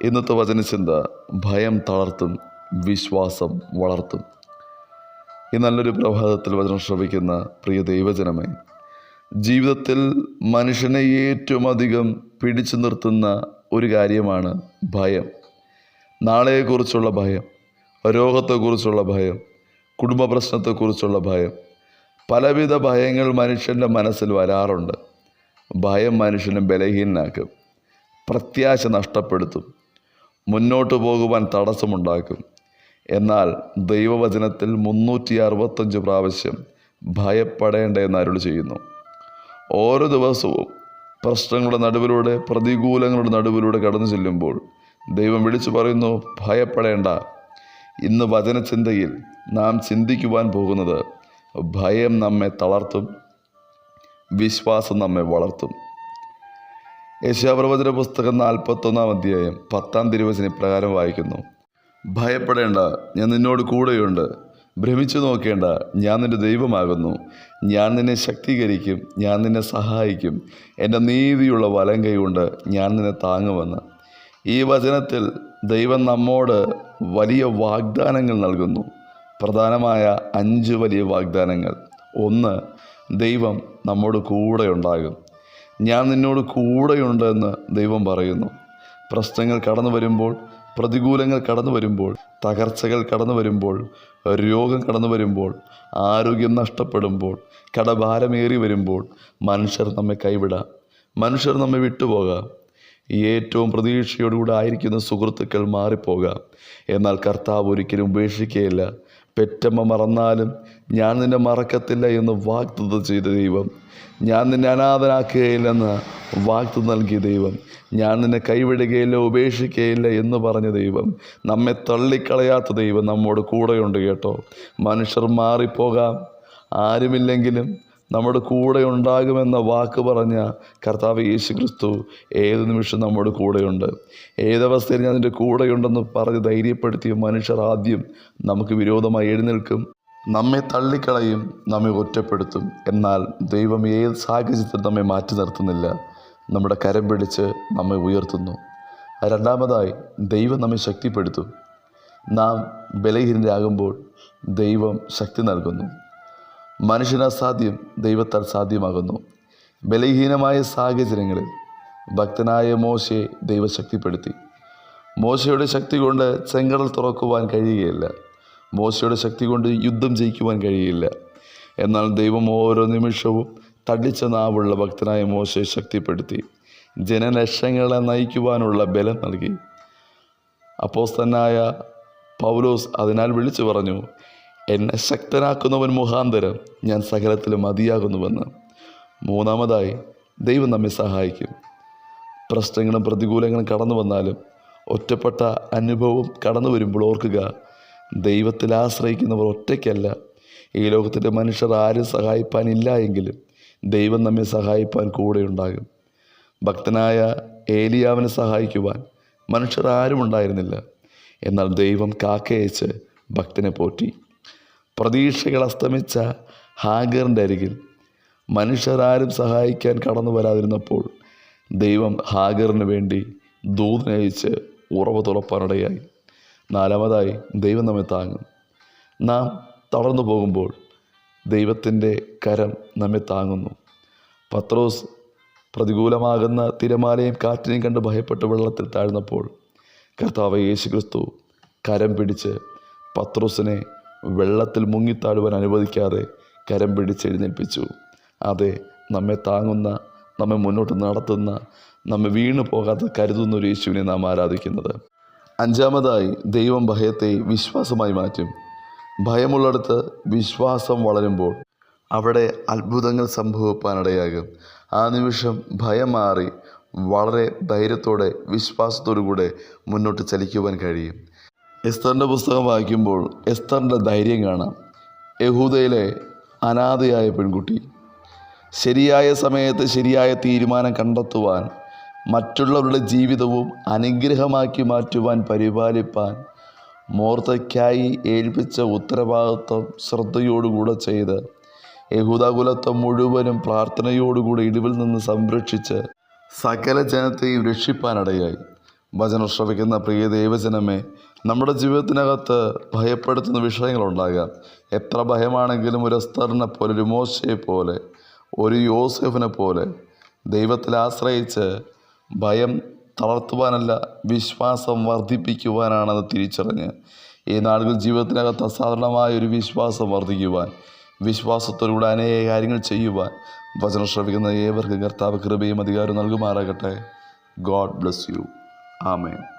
ഇന്നത്തെ വചനചിന്ത: ഭയം തളർത്തും, വിശ്വാസം വളർത്തും. ഈ നല്ലൊരു പ്രഭാതത്തിൽ വചനം ശ്രവിക്കുന്ന പ്രിയ ദൈവജനമേ, ജീവിതത്തിൽ മനുഷ്യനെ ഏറ്റവും അധികം പിടിച്ചു നിർത്തുന്ന ഒരു കാര്യമാണ് ഭയം. നാളെയെക്കുറിച്ചുള്ള ഭയം, രോഗത്തെക്കുറിച്ചുള്ള ഭയം, കുടുംബ പ്രശ്നത്തെക്കുറിച്ചുള്ള ഭയം. പലവിധ ഭയങ്ങൾ മനുഷ്യൻ്റെ മനസ്സിൽ വരാറുണ്ട്. ഭയം മനുഷ്യനെ ബലഹീനനാക്കും, പ്രത്യാശ നഷ്ടപ്പെടുത്തും, മുന്നോട്ട് പോകുവാൻ തടസ്സമുണ്ടാക്കും. എന്നാൽ ദൈവവചനത്തിൽ 365 പ്രാവശ്യം ഭയപ്പെടേണ്ട എന്ന് അരുളി ചെയ്യുന്നു. ഓരോ ദിവസവും പ്രശ്നങ്ങളുടെ നടുവിലൂടെ, പ്രതികൂലങ്ങളുടെ നടുവിലൂടെ കടന്നു ചെല്ലുമ്പോൾ ദൈവം വിളിച്ചു പറയുന്നു, ഭയപ്പെടേണ്ട. ഇന്ന് വചനചിന്തയിൽ നാം ചിന്തിക്കുവാൻ പോകുന്നത്, ഭയം നമ്മെ തളർത്തും, വിശ്വാസം നമ്മെ വളർത്തും. യെശയ്യാപ്രവചന പുസ്തകം 41-ാം അധ്യായം 10-ാം തിരുവചനം ഇപ്രകാരം വായിക്കുന്നു: ഭയപ്പെടേണ്ട, ഞാൻ നിന്നോട് കൂടെയുണ്ട്. ഭ്രമിച്ചു നോക്കേണ്ട, ഞാൻ നിൻ്റെ ദൈവമാകുന്നു. ഞാൻ നിന്നെ ശക്തീകരിക്കും, ഞാൻ നിന്നെ സഹായിക്കും. എൻ്റെ നീതിയുള്ള വലം കൈ കൊണ്ട് ഞാൻ നിന്നെ താങ്ങുമെന്ന്. ഈ വചനത്തിൽ ദൈവം നമ്മോട് വലിയ വാഗ്ദാനങ്ങൾ നൽകുന്നു. പ്രധാനമായ 5 വലിയ വാഗ്ദാനങ്ങൾ. 1, ദൈവം നമ്മോട് കൂടെ ഉണ്ടാകും. ഞാൻ നിന്നോട് കൂടെയുണ്ട് എന്ന് ദൈവം പറയുന്നു. പ്രശ്നങ്ങൾ കടന്നു വരുമ്പോൾ, പ്രതികൂലങ്ങൾ കടന്നു വരുമ്പോൾ, തകർച്ചകൾ കടന്നു വരുമ്പോൾ, രോഗം കടന്നു വരുമ്പോൾ, ആരോഗ്യം നഷ്ടപ്പെടുമ്പോൾ, കടഭാരമേറി വരുമ്പോൾ, മനുഷ്യർ നമ്മെ കൈവിടാം, മനുഷ്യർ നമ്മെ വിട്ടുപോകാം. ഏറ്റവും പ്രതീക്ഷയോടുകൂടെ ആയിരിക്കുന്ന സുഹൃത്തുക്കൾ മാറിപ്പോകാം. എന്നാൽ കർത്താവ് ഒരിക്കലും ഉപേക്ഷിക്കുകയില്ല. പെറ്റമ്മ മറന്നാലും ഞാൻ നിന്നെ മറക്കത്തില്ല എന്ന് വാഗ്ദത്തം ചെയ്ത ദൈവം, ഞാൻ നിന്നെ അനാഥനാക്കുകയില്ലെന്ന് വാഗ്ദത്തം നൽകിയ ദൈവം, ഞാൻ നിന്നെ കൈവിടുകയില്ല, ഉപേക്ഷിക്കുകയില്ല എന്ന് പറഞ്ഞ ദൈവം, നമ്മെ തള്ളിക്കളയാത്ത ദൈവം നമ്മോട് കൂടെയുണ്ട് കേട്ടോ. മനുഷ്യർ മാറിപ്പോകാം, ആരുമില്ലെങ്കിലും നമ്മുടെ കൂടെ ഉണ്ടാകുമെന്ന വാക്ക് പറഞ്ഞ കർത്താവ് യേശു ക്രിസ്തു ഏത് നിമിഷം നമ്മുടെ കൂടെയുണ്ട്. ഏതവസ്ഥയിൽ ഞാൻ നിൻ്റെ കൂടെയുണ്ടെന്ന് പറഞ്ഞ് ധൈര്യപ്പെടുത്തിയ മനുഷ്യർ ആദ്യം നമുക്ക് വിരോധമായി എഴുന്നേൽക്കും, നമ്മെ തള്ളിക്കളയും, നമ്മെ ഒറ്റപ്പെടുത്തും. എന്നാൽ ദൈവം ഏത് സാഹചര്യത്തിൽ നമ്മെ മാറ്റി നിർത്തുന്നില്ല, നമ്മുടെ കരം പിടിച്ച് നമ്മെ ഉയർത്തുന്നു. രണ്ടാമതായി, ദൈവം നമ്മെ ശക്തിപ്പെടുത്തും. നാം ബലഹീനരാകുമ്പോൾ ദൈവം ശക്തി നൽകുന്നു. മനുഷ്യന് അസാധ്യം ദൈവത്താൽ സാധ്യമാകുന്നു. ബലഹീനമായ സാഹചര്യങ്ങളിൽ ഭക്തനായ മോശയെ ദൈവം ശക്തിപ്പെടുത്തി. മോശയുടെ ശക്തി കൊണ്ട് ചെങ്കടൽ തുറക്കുവാൻ കഴിയുകയില്ല, മോശയുടെ ശക്തി കൊണ്ട് യുദ്ധം ജയിക്കുവാൻ കഴിയില്ല. എന്നാൽ ദൈവം ഓരോ നിമിഷവും തടിച്ച നാവുള്ള ഭക്തനായ മോശയെ ശക്തിപ്പെടുത്തി, ജനലക്ഷങ്ങളെ നയിക്കുവാനുള്ള ബലം നൽകി. അപ്പോസ്തലനായ പൗലോസ് അതിനാൽ വിളിച്ചു പറഞ്ഞു, എന്നെ ശക്തനാക്കുന്നവൻ മുഖാന്തരം ഞാൻ സകലത്തിലും മതിയാകുന്നുവെന്ന്. മൂന്നാമതായി, ദൈവം നമ്മെ സഹായിക്കും. പ്രശ്നങ്ങളും പ്രതികൂലങ്ങളും കടന്നു വന്നാലും, ഒറ്റപ്പെട്ട അനുഭവം കടന്നു വരുമ്പോൾ ഓർക്കുക, ദൈവത്തിൽ ആശ്രയിക്കുന്നവർ ഒറ്റയ്ക്കല്ല. ഈ ലോകത്തിൻ്റെ മനുഷ്യർ ആരും സഹായിപ്പാനില്ല എങ്കിലും ദൈവം നമ്മെ സഹായിപ്പാൻ കൂടെ ഉണ്ടാകും. ഭക്തനായ ഏലിയാവിനെ സഹായിക്കുവാൻ മനുഷ്യർ ആരും ഉണ്ടായിരുന്നില്ല. എന്നാൽ ദൈവം കാക്കയച്ച് ഭക്തനെ പോറ്റി. പ്രതീക്ഷകൾ അസ്തമിച്ച ഹാഗറിൻ്റെ അരികിൽ മനുഷ്യരാരും സഹായിക്കാൻ കടന്നു വരാതിരുന്നപ്പോൾ ദൈവം ഹാഗറിന് വേണ്ടി ദൂതനയച്ച് ഉറവ തുറപ്പാനിടയായി. നാലാമതായി, ദൈവം നമ്മെ താങ്ങും. നാം തളർന്നു പോകുമ്പോൾ ദൈവത്തിൻ്റെ കരം നമ്മെ താങ്ങുന്നു. പത്രോസ് പ്രതികൂലമാകുന്ന തിരമാലയും കാറ്റിനെയും കണ്ട് ഭയപ്പെട്ട് വെള്ളത്തിൽ താഴ്ന്നപ്പോൾ കർത്താവ് യേശു ക്രിസ്തു കരം പിടിച്ച് പത്രോസിനെ വെള്ളത്തിൽ മുങ്ങിത്താഴുവാൻ അനുവദിക്കാതെ കരം പിടിച്ച് എഴുന്നേൽപ്പിച്ചു. അതെ, നമ്മെ താങ്ങുന്ന, നമ്മെ മുന്നോട്ട് നടത്തുന്ന, നമ്മെ വീണു പോകാതെ കരുതുന്ന ഒരു യേശുവിനെ നാം ആരാധിക്കുന്നത്. അഞ്ചാമതായി, ദൈവം ഭയത്തെ വിശ്വാസമായി മാറ്റും. ഭയമുള്ളിടത്ത് വിശ്വാസം വളരുമ്പോൾ അവിടെ അത്ഭുതങ്ങൾ സംഭവിക്കാനിടയാകും. ആ നിമിഷം ഭയം മാറി വളരെ ധൈര്യത്തോടെ, വിശ്വാസത്തോടു കൂടെ മുന്നോട്ട് ചലിക്കുവാൻ കഴിയും. എസ്തറിൻ്റെ പുസ്തകം വായിക്കുമ്പോൾ എസ്തറിൻ്റെ ധൈര്യം കാണാം. യഹൂദയിലെ അനാഥയായ പെൺകുട്ടി ശരിയായ സമയത്ത് ശരിയായ തീരുമാനം കണ്ടെത്തുവാൻ, മറ്റുള്ളവരുടെ ജീവിതവും അനുഗ്രഹമാക്കി മാറ്റുവാൻ, പരിപാലിപ്പാൻ മോർദെഖായി ഏൽപ്പിച്ച ഉത്തരവാദിത്വം ശ്രദ്ധയോടുകൂടെ ചെയ്ത് യഹൂദകുലത്തെ മുഴുവനും പ്രാർത്ഥനയോടുകൂടി ഇടിവിൽ നിന്ന് സംരക്ഷിച്ച് സകല ജനത്തെയും രക്ഷിപ്പാനിടയായി. വചനം ശ്രവിക്കുന്ന പ്രിയ ദൈവജനമേ, നമ്മുടെ ജീവിതത്തിനകത്ത് ഭയപ്പെടുത്തുന്ന വിഷയങ്ങളുണ്ടാകാം. എത്ര ഭയമാണെങ്കിലും ഒരു എസ്തറിനെ പോലെ, ഒരു മോശയെ പോലെ, ഒരു യോസേഫിനെ പോലെ ദൈവത്തിൽ ആശ്രയിച്ച് ഭയം തളർത്തുവാനല്ല, വിശ്വാസം വർദ്ധിപ്പിക്കുവാനാണെന്ന് തിരിച്ചറിഞ്ഞ് ഈ നാളുകൾ ജീവിതത്തിനകത്ത് അസാധാരണമായ ഒരു വിശ്വാസം വർദ്ധിക്കുവാൻ, വിശ്വാസത്തോടുകൂടെ അനേക കാര്യങ്ങൾ ചെയ്യുവാൻ വചനം ശ്രവിക്കുന്ന ഏവർക്കും കർത്താവ് കൃപയും അധികാരവും നൽകുമാറാകട്ടെ. God bless you. ആമേൻ.